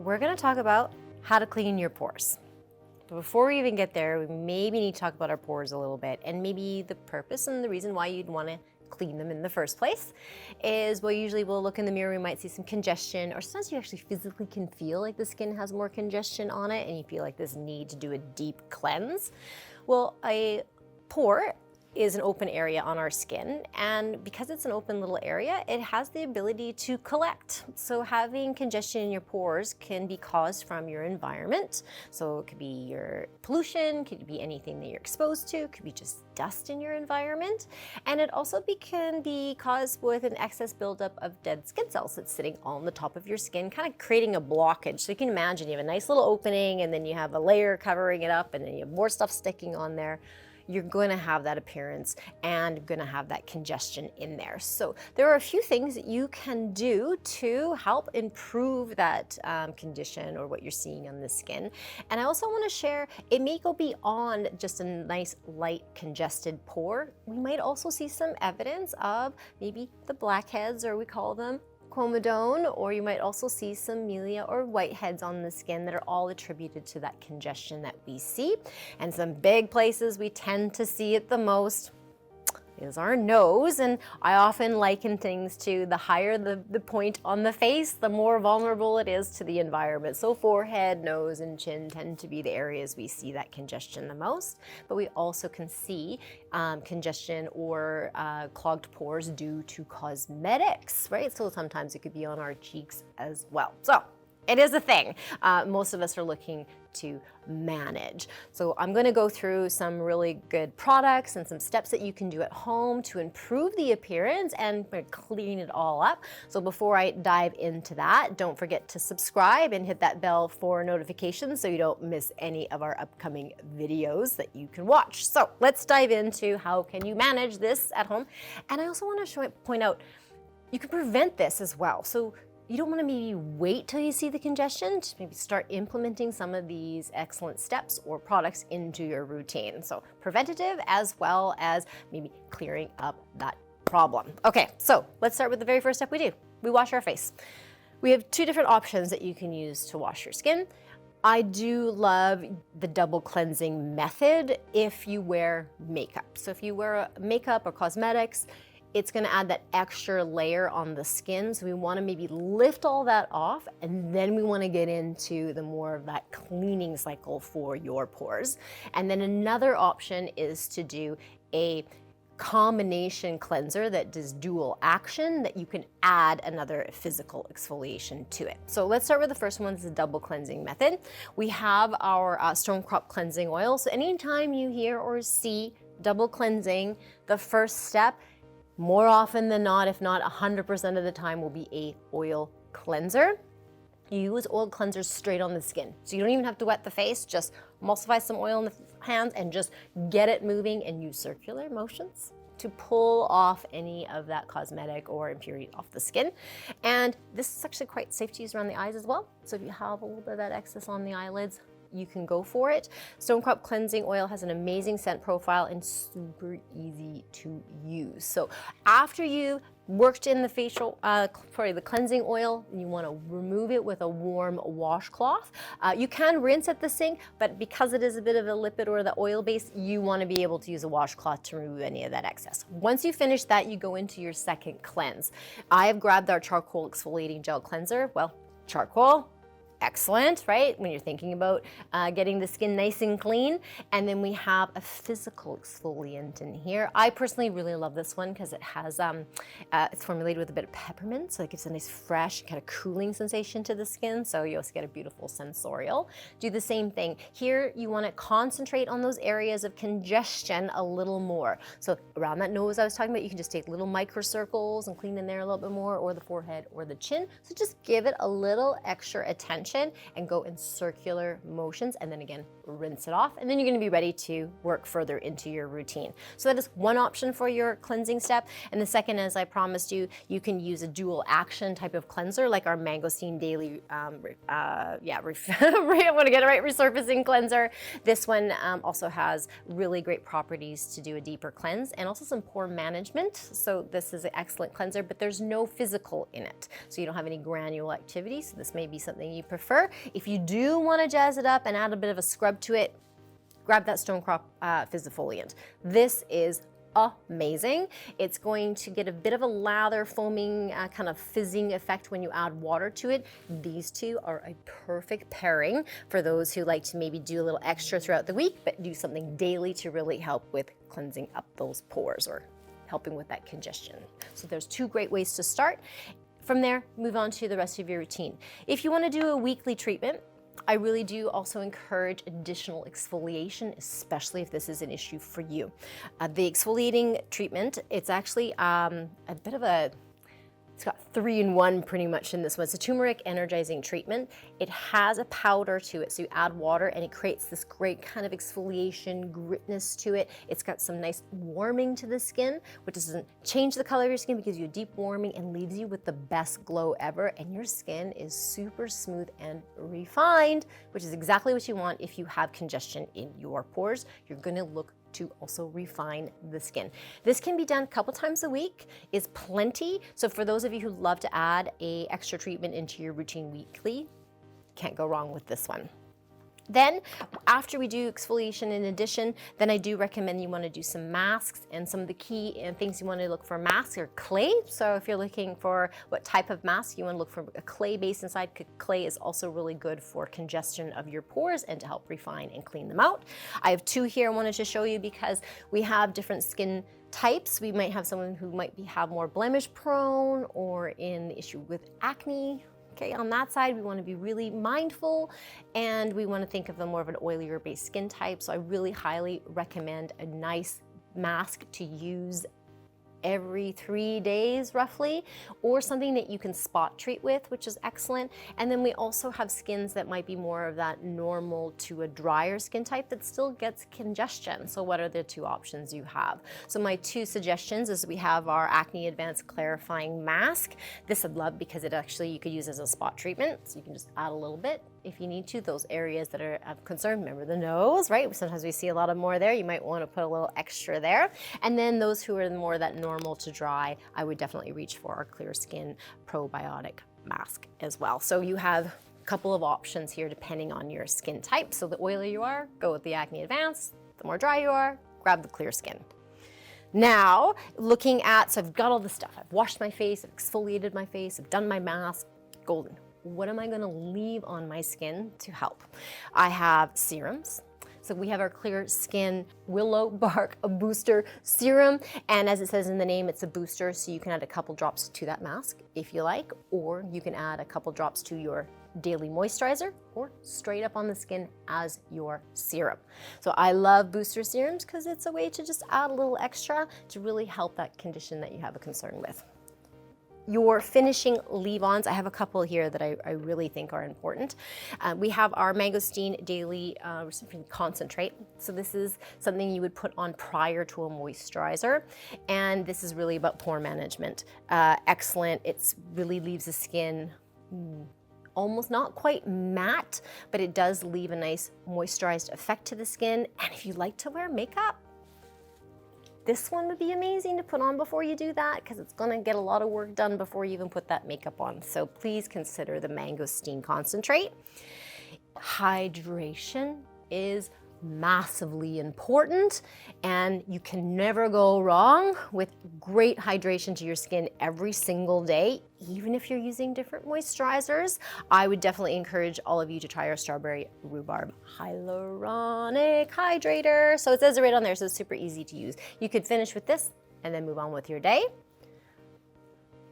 we're going to talk about how to clean your pores. But before we even get there, we maybe need to talk about our pores a little bit, and maybe the purpose and the reason why you'd want to clean them in the first place is, well, usually we'll look in the mirror, we might see some congestion, or sometimes you actually physically can feel like the skin has more congestion on it and you feel like this need to do a deep cleanse. Well, a pore is an open area on our skin, and because it's an open little area, it has the ability to collect. So having congestion in your pores can be caused from your environment. So it could be your pollution, could be anything that you're exposed to, could be just dust in your environment. And it also can be caused with an excess buildup of dead skin cells that's sitting on the top of your skin, kind of creating a blockage. So you can imagine you have a nice little opening and then you have a layer covering it up and then you have more stuff sticking on there. You're going to have that appearance and going to have that congestion in there. So there are a few things that you can do to help improve that condition or what you're seeing on the skin. And I also want to share, it may go beyond just a nice light congested pore. We might also see some evidence of maybe the blackheads, or we call them comedone, or you might also see some melia or whiteheads on the skin that are all attributed to that congestion that we see. And some big places we tend to see it the most is our nose, and I often liken things to the higher the point on the face, the more vulnerable it is to the environment. So forehead, nose, and chin tend to be the areas we see that congestion the most, but we also can see congestion or clogged pores due to cosmetics, right? So sometimes it could be on our cheeks as well. So it is a thing most of us are looking to manage. So I'm going to go through some really good products and some steps that you can do at home to improve the appearance and clean it all up. So before I dive into that, don't forget to subscribe and hit that bell for notifications so you don't miss any of our upcoming videos that you can watch. So let's dive into how can you manage this at home. And I also want to point out, you can prevent this as well. So you don't want to maybe wait till you see the congestion to maybe start implementing some of these excellent steps or products into your routine. So preventative as well as maybe clearing up that problem. Okay, so let's start with the very first step we do. We wash our face. We have two different options that you can use to wash your skin. I do love the double cleansing method if you wear makeup. So if you wear makeup or cosmetics, it's going to add that extra layer on the skin. So we want to maybe lift all that off, and then we want to get into the more of that cleaning cycle for your pores. And then another option is to do a combination cleanser that does dual action, that you can add another physical exfoliation to it. So let's start with the first one. This is a double cleansing method. We have our Stone Crop cleansing oil. So anytime you hear or see double cleansing, the first step, more often than not, if not 100% of the time, will be a oil cleanser. You use oil cleansers straight on the skin. So you don't even have to wet the face, just emulsify some oil in the hands and just get it moving and use circular motions to pull off any of that cosmetic or impurity off the skin. And this is actually quite safe to use around the eyes as well. So if you have a little bit of that excess on the eyelids, you can go for it. Stone Crop cleansing oil has an amazing scent profile and super easy to use. So after you worked in the the cleansing oil, you want to remove it with a warm washcloth. You can rinse at the sink, but because it is a bit of a lipid or the oil base, you want to be able to use a washcloth to remove any of that excess. Once you finish that, you go into your second cleanse. I have grabbed our charcoal exfoliating gel cleanser. Well, charcoal, excellent, right? When you're thinking about getting the skin nice and clean. And then we have a physical exfoliant in here. I personally really love this one because it has, it's formulated with a bit of peppermint, so it gives a nice fresh kind of cooling sensation to the skin. So you also get a beautiful sensorial. Do the same thing. Here you want to concentrate on those areas of congestion a little more. So around that nose I was talking about, you can just take little micro circles and clean in there a little bit more, or the forehead or the chin. So just give it a little extra attention and go in circular motions, and then again rinse it off, and then you're going to be ready to work further into your routine. So that is one option for your cleansing step. And the second, as I promised you, you can use a dual action type of cleanser like our Mangosteen daily I want to get it right, resurfacing cleanser. This one also has really great properties to do a deeper cleanse and also some pore management. So this is an excellent cleanser, but there's no physical in it, so you don't have any granule activity. So this may be something you prefer prefer. If you do want to jazz it up and add a bit of a scrub to it, grab that Stonecrop Fizzofoliant. This is amazing. It's going to get a bit of a lather, foaming, kind of fizzing effect when you add water to it. These two are a perfect pairing for those who like to maybe do a little extra throughout the week, but do something daily to really help with cleansing up those pores or helping with that congestion. So there's two great ways to start. From there, move on to the rest of your routine. If you want to do a weekly treatment, I really do also encourage additional exfoliation, especially if this is an issue for you. The exfoliating treatment, it's actually a bit of a, it's got 3-in-1 pretty much in this one. It's a turmeric energizing treatment. It has a powder to it, so you add water and it creates this great kind of exfoliation gritness to it. It's got some nice warming to the skin, which doesn't change the color of your skin, but gives you a deep warming and leaves you with the best glow ever, and your skin is super smooth and refined, which is exactly what you want if you have congestion in your pores. You're gonna look to also refine the skin. This can be done a couple times a week, is plenty. So for those of you who love to add a extra treatment into your routine weekly, can't go wrong with this one. Then after we do exfoliation in addition, then I do recommend you want to do some masks, and some of the key things you want to look for masks are clay. So if you're looking for what type of mask, you want to look for a clay base inside. Clay is also really good for congestion of your pores and to help refine and clean them out. I have two here I wanted to show you because we have different skin types. We might have someone who might have more blemish prone or in the issue with acne. Okay, on that side, we want to be really mindful, and we want to think of them more of an oilier based skin type. So I really highly recommend a nice mask to use every 3 days roughly, or something that you can spot treat with, which is excellent. And then we also have skins that might be more of that normal to a drier skin type that still gets congestion. So what are the two options you have? So my two suggestions is we have our Acne Advanced Clarifying Mask. This I'd love because it actually you could use as a spot treatment. So you can just add a little bit if you need to. Those areas that are of concern, remember the nose, right? Sometimes we see a lot of more there. You might want to put a little extra there. And then those who are more that normal to dry, I would definitely reach for our Clear Skin Probiotic Mask as well. So you have a couple of options here depending on your skin type. So the oilier you are, go with the Acne Advanced. The more dry you are, grab the Clear Skin. Now, looking at, so I've got all the stuff. I've washed my face, I've exfoliated my face, I've done my mask, golden. What am I gonna leave on my skin to help? I have serums. So we have our Clear Skin Willow Bark Booster Serum. And as it says in the name, it's a booster, so you can add a couple drops to that mask if you like, or you can add a couple drops to your daily moisturizer, or straight up on the skin as your serum. So I love booster serums because it's a way to just add a little extra to really help that condition that you have a concern with. Your finishing leave-ons, I have a couple here that I really think are important. We have our Mangosteen Daily Concentrate. So this is something you would put on prior to a moisturizer. And this is really about pore management. Excellent, it really leaves the skin almost not quite matte, but it does leave a nice moisturized effect to the skin. And if you like to wear makeup, this one would be amazing to put on before you do that because it's gonna get a lot of work done before you even put that makeup on. So please consider the Mangosteen Concentrate. Hydration is massively important, and you can never go wrong with great hydration to your skin every single day, even if you're using different moisturizers. I would definitely encourage all of you to try our Strawberry Rhubarb Hyaluronic Hydrator. So it says it right on there, so it's super easy to use. You could finish with this and then move on with your day.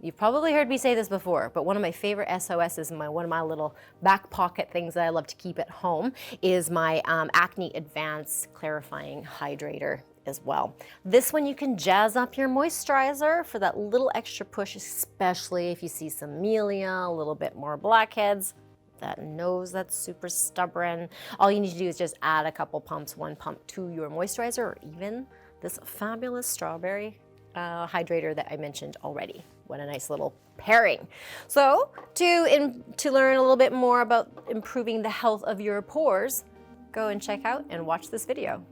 You've probably heard me say this before, but one of my favorite SOSs, one of my little back pocket things that I love to keep at home is my Acne Advanced Clarifying Hydrator as well. This one you can jazz up your moisturizer for that little extra push, especially if you see some amelia, a little bit more blackheads, that nose that's super stubborn. All you need to do is just add a couple pumps, one pump to your moisturizer, or even this fabulous strawberry hydrator that I mentioned already. What a nice little pairing. So to learn a little bit more about improving the health of your pores, go and check out and watch this video.